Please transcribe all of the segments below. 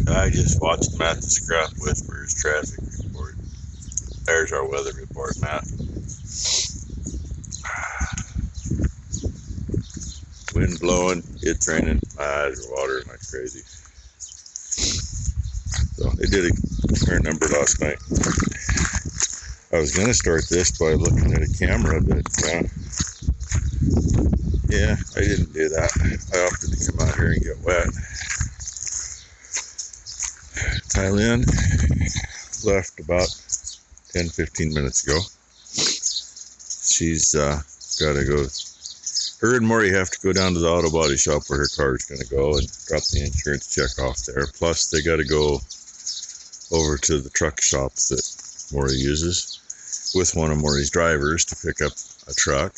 I just watched Matt the Scrap Whisperer's traffic report. There's our weather report, Matt. Wind blowing, it's raining, my eyes are watering like crazy. So they did a number last night. I was going to start this by looking at a camera, but yeah, I didn't do that. I opted to come out here and get wet. Thailand left about 10-15 minutes ago. She's got to go. Her and Maury have to go down to the auto body shop where her car is going to go and drop the insurance check off there. Plus, they got to go over to the truck shop that Maury uses with one of Maury's drivers to pick up a truck.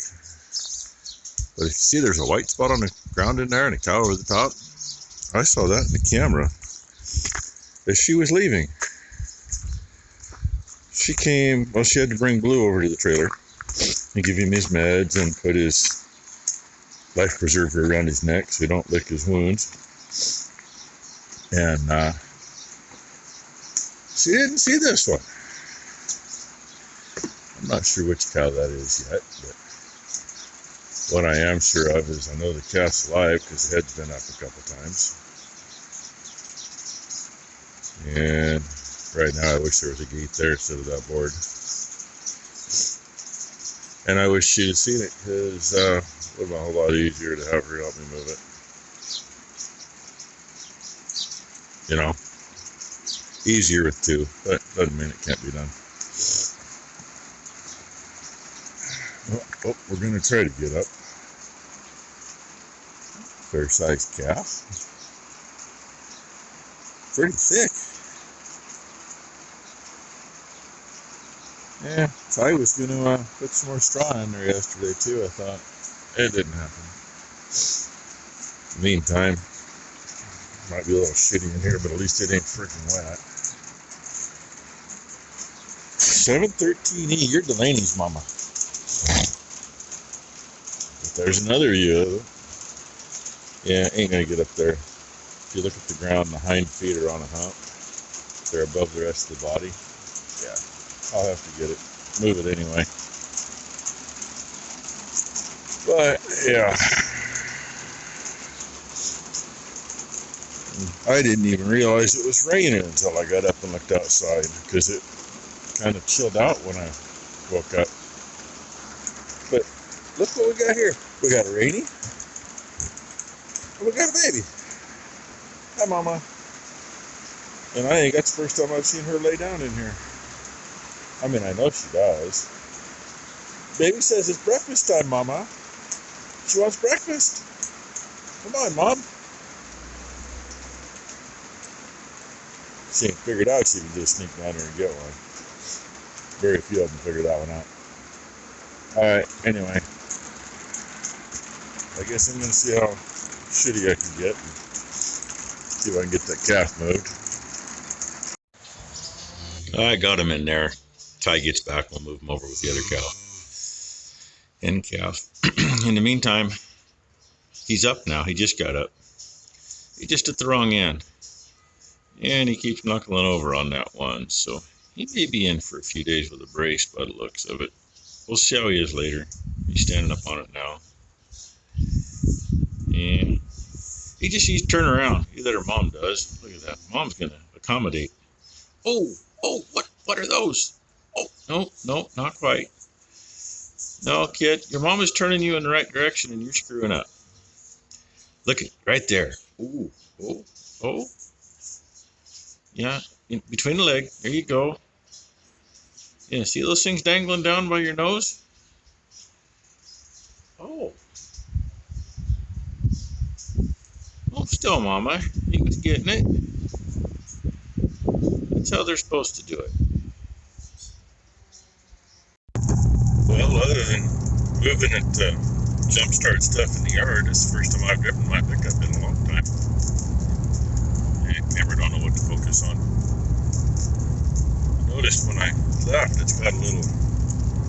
But if you see there's a white spot on the ground in there and a cow over the top, I saw that in the camera as she was leaving. She came, well, she had to bring Blue over to the trailer and give him his meds and put his life preserver around his neck so he don't lick his wounds. And she didn't see this one. I'm not sure which cow that is yet, but what I am sure of is I know the calf's alive because the head's been up a couple times. And right now I wish there was a gate there instead of that board. And I wish she'd have seen it because it would have been a whole lot easier to have her help me move it. You know, easier with two, but doesn't mean it can't be done. Oh, we're going to try to get up. Fair-sized calf. Pretty thick. Yeah, Ty was going to put some more straw in there yesterday too, I thought. It didn't happen. Meantime, might be a little shitty in here, but at least it ain't freaking wet. 713E, you're Delaney's mama. But there's another ewe. Yeah, ain't gonna get up there. If you look at the ground, the hind feet are on a hump. They're above the rest of the body. Yeah, I'll have to get it. Move it anyway. But, yeah. I didn't even realize it was raining until I got up and looked outside because it kind of chilled out when I woke up. But look what we got here. We got a Rainy. And we got a baby. Hi, Mama. And I think that's the first time I've seen her lay down in here. I mean, I know she does. Baby says it's breakfast time, Mama. She wants breakfast. Come on, Mom. She ain't figured out she can just sneak down there and get one. Very few of them figure that one out. Alright, anyway. I guess I'm going to see how shitty I can get and see if I can get that calf moved. I got him in there. Ty gets back, we'll move him over with the other cow. And calf. In the meantime, he's up now. He just got up. He just at the wrong end. And he keeps knuckling over on that one. So he may be in for a few days with a brace by the looks of it. We'll see how he is later. He's standing up on it now. And he just needs to turn around. Either her mom does. Look at that. Mom's going to accommodate. Oh, what are those? Oh, no, not quite. No, kid, your mom is turning you in the right direction and you're screwing up. Look at right there. Ooh, oh. Yeah, in between the leg. There you go. Yeah, see those things dangling down by your nose? Oh, still, Mama. He was getting it. That's how they're supposed to do it. Well, other than moving it to jumpstart stuff in the yard, it's the first time I've driven my pickup in a long time. And camera don't know what to focus on. I noticed when I left, it's got a little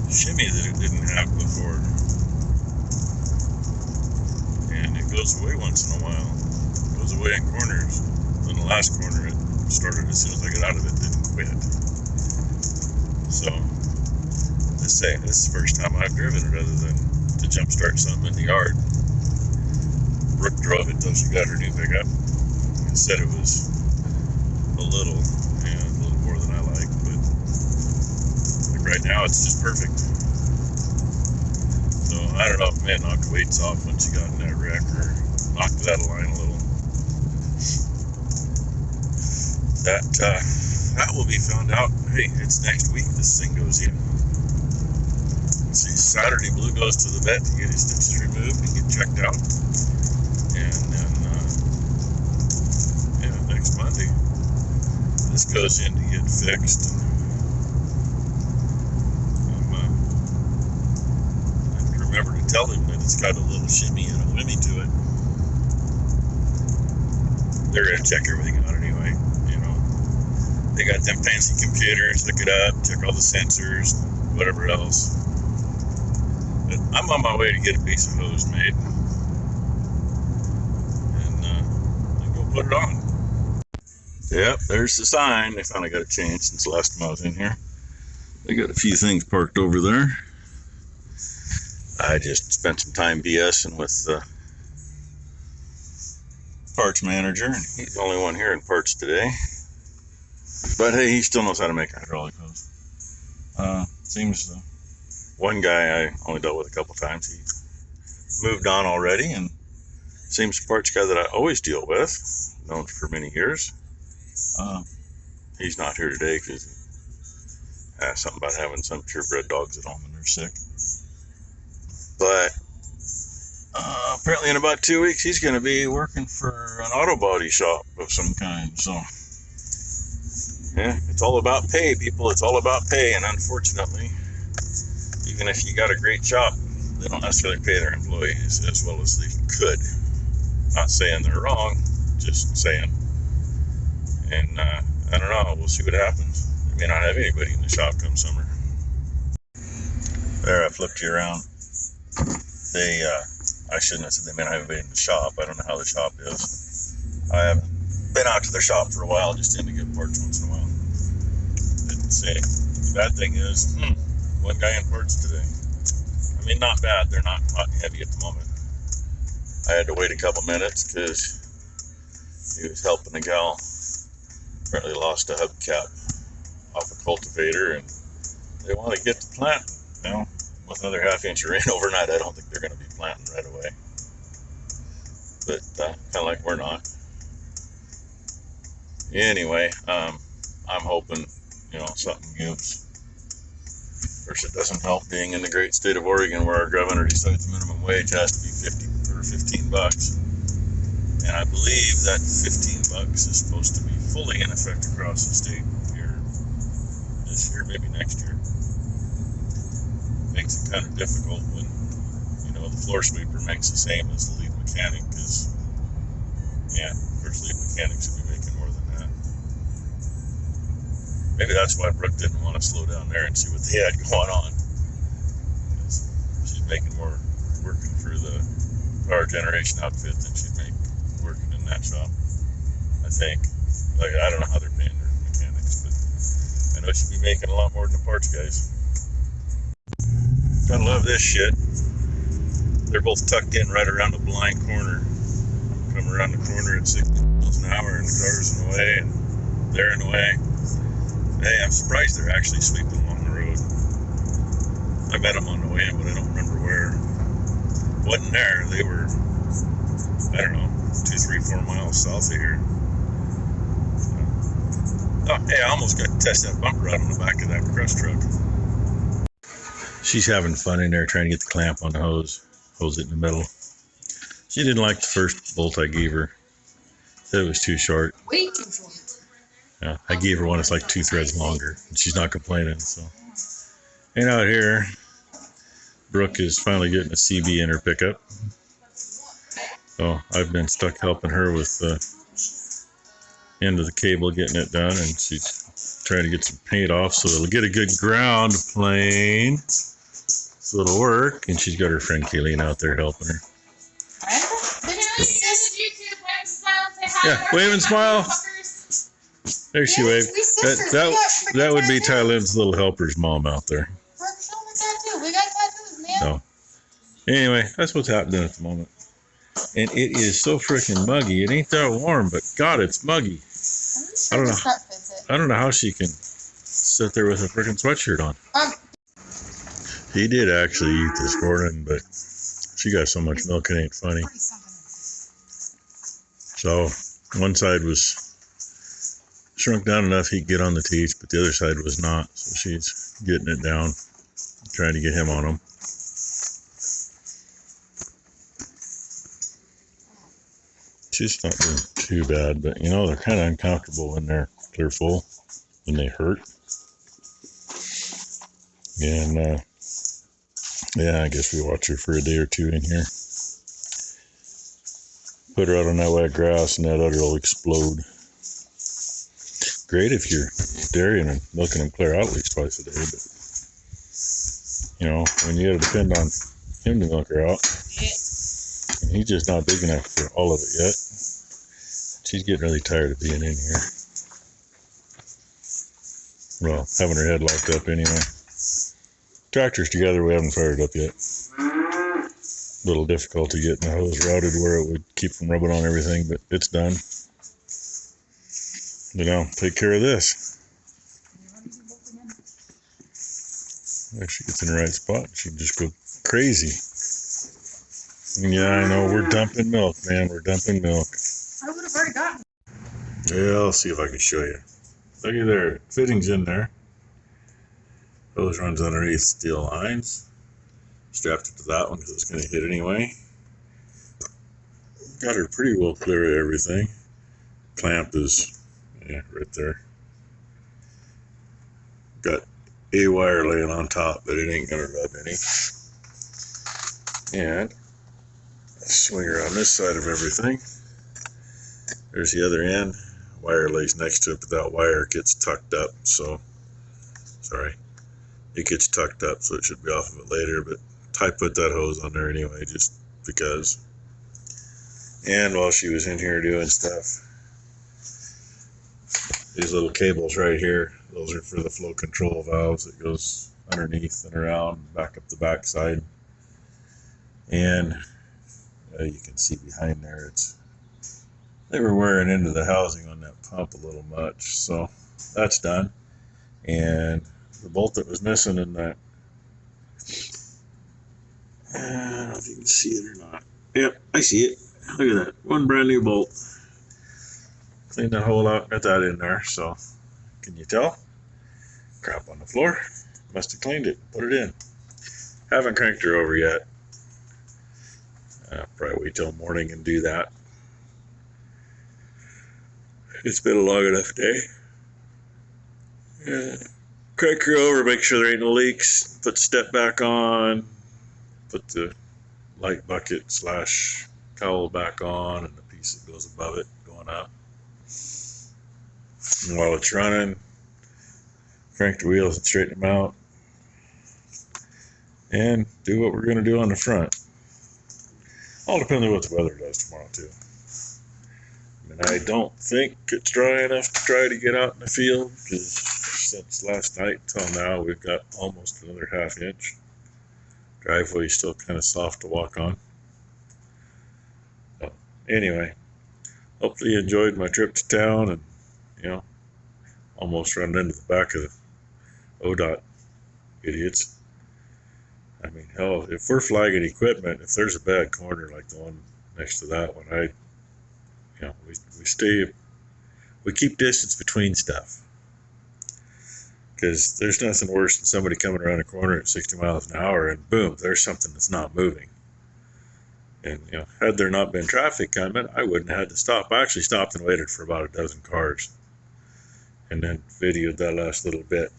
shimmy that it didn't have before. And it goes away once in a while. It goes away in corners. In the last corner, it started as soon as I got out of it, didn't quit. So, let's say this is the first time I've driven it other than to jump start something in the yard. Brooke drove it till she got her new pickup and said it was a little more than I like, but like right now it's just perfect. So I don't know if man knocked the weights off when she got in that wreck or knocked it out of line a little. That will be found out. Hey, it's next week this thing goes in. Let's see, Saturday Blue goes to the vet to get his stitches removed and get checked out. And then, next Monday, this goes in to get fixed. And I have to remember to tell him that it's got a little shimmy and a whammy to it. They're going to check everything out anyway, They got them fancy computers, look it up, check all the sensors, whatever else. But I'm on my way to get a piece of hose made. And go put it on. Yep, there's the sign. They finally got it changed since the last time I was in here. They got a few things parked over there. I just spent some time BSing with the parts manager, and he's the only one here in parts today. But hey, he still knows how to make a hydraulic hose. Seems one guy I only dealt with a couple times. He moved on already, and seems the parts guy that I always deal with, known for many years. He's not here today because he asked something about having some purebred dogs at home and they're sick. But apparently in about 2 weeks he's going to be working for an auto body shop of some kind. So yeah, it's all about pay, people. It's all about pay, and unfortunately, even if you got a great shop, they don't necessarily pay their employees as well as they could. Not saying they're wrong, just saying. And I don't know, we'll see what happens. They may not have anybody in the shop come summer. There, I flipped you around. I shouldn't have said they may not have anybody in the shop. I don't know how the shop is. I haven't been out to their shop for a while, just in to get parts once in a while. Didn't say. The bad thing is, one guy in parts today. I mean, not bad. They're not hot and heavy at the moment. I had to wait a couple minutes because he was helping a gal. Apparently lost a hubcap off a cultivator, and they want to get the plant. With another half-inch rain overnight, I don't think they're going to be planting right away. But kind of like we're not. Anyway, I'm hoping, something gives. Of course, it doesn't help being in the great state of Oregon where our governor decides the minimum wage has to be $15. And I believe that $15 is supposed to be fully in effect across the state here this year, maybe next year. Makes it kind of difficult when, the floor sweeper makes the same as the lead mechanic, because, of course, lead mechanics would be making more than that. Maybe that's why Brooke didn't want to slow down there and see what they had going on. She's making more working for the power generation outfit than she'd make working in that shop, I think. I don't know how they're paying their mechanics, but I know she'd be making a lot more than the parts guys. Gotta love this shit. They're both tucked in right around the blind corner. Come around the corner at 60 miles an hour and the car's in the way and they're in the way. Hey, I'm surprised they're actually sweeping along the road. I met them on the way in, but I don't remember where. Wasn't there. They were, 2, 3, 4 miles south of here. Oh, hey, I almost got to test that bumper out on the back of that crush truck. She's having fun in there trying to get the clamp on the hose it in the middle. She didn't like the first bolt I gave her. Said it was too short. Way too short. Yeah, I gave her one that's like 2 threads longer, and she's not complaining. So, and out here, Brooke is finally getting a CB in her pickup. So I've been stuck helping her with the end of the cable, getting it done, and she's trying to get some paint off so it'll get a good ground plane. So it'll work, and she's got her friend Kayleen out there helping her. Yeah, wave and smile. There she waved. That would be Tylen's little helper's mom out there. We got tattoos, man. So, anyway, that's what's happening at the moment. And it is so freaking muggy. It ain't that warm, but God, it's muggy. I don't know how she can sit there with a freaking sweatshirt on. He did actually eat this morning, but she got so much milk it ain't funny. So one side was shrunk down enough he could get on the teats, but the other side was not. So she's getting it down, trying to get him on them. She's not doing too bad, but you know, they're kind of uncomfortable when they're clear full and they hurt. And yeah, I guess we watch her for a day or two in here. Put her out on that wet grass and that udder will explode. Great if you're dairying and milking them clear out at least twice a day, but you know, when you gotta depend on him to milk her out, and he's just not big enough for all of it yet. She's getting really tired of being in here. Well, having her head locked up anyway. Tractor's together, we haven't fired up yet. Little difficulty getting the hose routed where it would keep from rubbing on everything, but it's done. You know, take care of this. If she gets in the right spot, she can just go crazy. And yeah, I know, we're dumping milk, man. We're dumping milk. I would have already gotten. Yeah, I'll see if I can show you. Looky there, fittings in there. Hose runs underneath steel lines. Strapped it to that one because it's going to hit anyway. Got her pretty well clear of everything. Clamp is, yeah, right there. Got a wire laying on top, but it ain't going to rub any. And swing around this side of everything. There's the other end. Wire lays next to it, but that wire gets tucked up, so sorry. It gets tucked up, so it should be off of it later, but Ty put that hose on there anyway, just because. And while she was in here doing stuff, these little cables right here, those are for the flow control valves that goes underneath and around, back up the backside. And you can see behind there, they were wearing into the housing on that pump a little much, so that's done. And the bolt that was missing in that, I don't know if you can see it or not. Yep, I see it. Look at that, one brand new bolt. Cleaned that hole out, got that in there, so can you tell? Crap on the floor. Must have cleaned it, put it in. Haven't cranked her over yet. Probably wait till morning and do that. It's been a long enough day. Crank her over, make sure there ain't no leaks. Put the step back on. Put the light bucket / cowl back on, and the piece that goes above it going up. And while it's running, crank the wheels and straighten them out. And do what we're going to do on the front. All depends on what the weather does tomorrow too. I mean, I don't think it's dry enough to try to get out in the field, because since last night till now we've got almost another ½ inch. Driveway's still kind of soft to walk on. So anyway, hopefully you enjoyed my trip to town, and you know, almost run into the back of the ODOT idiots. I mean, hell, if we're flagging equipment, if there's a bad corner like the one next to that one, we keep distance between stuff. Because there's nothing worse than somebody coming around a corner at 60 miles an hour and boom, there's something that's not moving. And you know, had there not been traffic coming, I wouldn't have had to stop. I actually stopped and waited for about a dozen cars, and then videoed that last little bit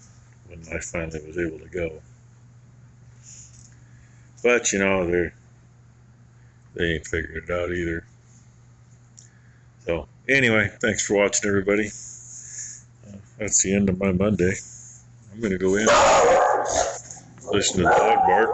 when I finally was able to go. But you know, they ain't figured it out either. So anyway, thanks for watching, everybody. That's the end of my Monday. I'm gonna go in, listen to the dog bark.